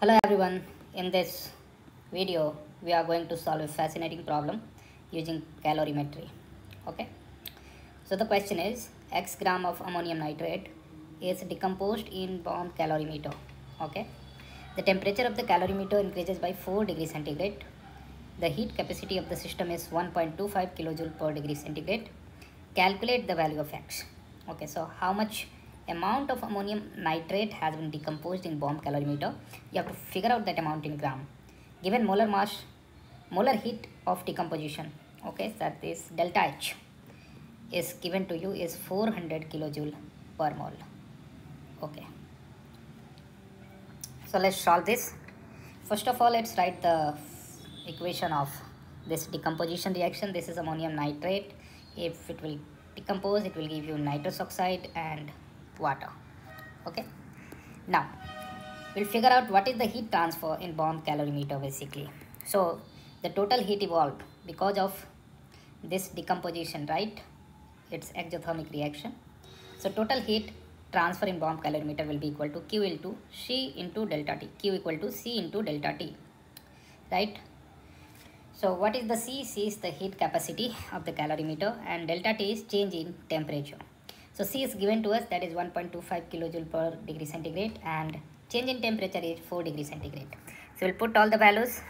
Hello everyone, in this video we are going to solve a fascinating problem using calorimetry. Okay, so the question is X gram of ammonium nitrate is decomposed in bomb calorimeter. Okay, the temperature of the calorimeter increases by 4 degrees centigrade. The heat capacity of the system is 1.25 kilojoule per degree centigrade. Calculate the value of X. Okay, so how much amount of ammonium nitrate has been decomposed in bomb calorimeter? You have to figure out that amount in gram. Given molar mass, molar heat of decomposition, okay, that is delta H is given to you is 400 kilojoule per mole. Okay, so let's solve this. First of all, let's write the equation of this decomposition reaction. This is ammonium nitrate. If it will decompose, it will give you nitrous oxide and water. Okay, now we'll figure out what is the heat transfer in bomb calorimeter basically. So the total heat evolved because of this decomposition, right? It's exothermic reaction. So total heat transfer in bomb calorimeter will be equal to Q into C into delta T. Q equal to C into delta T, right? So what is the C? C is the heat capacity of the calorimeter and delta T is change in temperature. So C is given to us, that is 1.25 kilojoule per degree centigrade, and change in temperature is 4 degrees centigrade. So we'll put all the values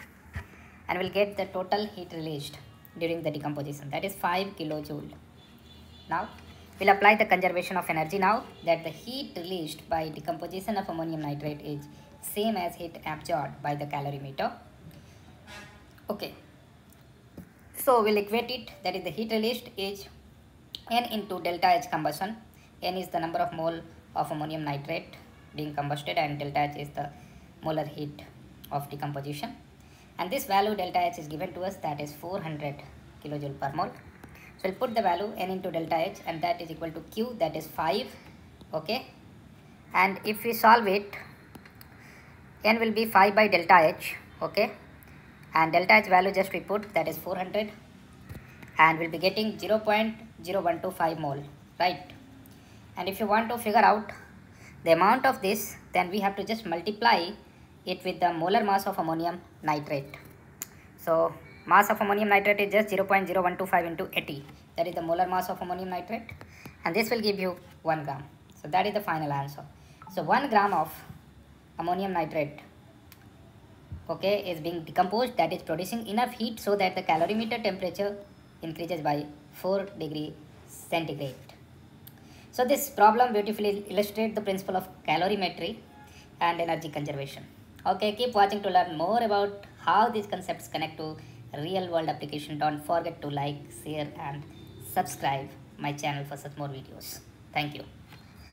and we'll get the total heat released during the decomposition, that is 5 kilojoule. Now we'll apply the conservation of energy now that the heat released by decomposition of ammonium nitrate is same as heat absorbed by the calorimeter. Okay, so we'll equate it, that is the heat released is N into delta H combustion. N is the number of mole of ammonium nitrate being combusted and delta H is the molar heat of decomposition. And this value delta H is given to us, that is 400 kilojoule per mole. So we'll put the value N into delta H and that is equal to Q, that is 5. Okay, and if we solve it, N will be 5 by delta H. Okay, and delta H value just we put, that is 400, and we'll be getting 0.0125 mole, right? And if you want to figure out the amount of this, then we have to just multiply it with the molar mass of ammonium nitrate. So mass of ammonium nitrate is just 0.0125 into 80, that is the molar mass of ammonium nitrate, and this will give you 1 gram. So that is the final answer. So 1 gram of ammonium nitrate, okay, is being decomposed, that is producing enough heat so that the calorimeter temperature increases by 4 degree centigrade. So this problem beautifully illustrates the principle of calorimetry and energy conservation. Okay, keep watching to learn more about how these concepts connect to real world application. Don't forget to like, share and subscribe my channel for such more videos. Thank you.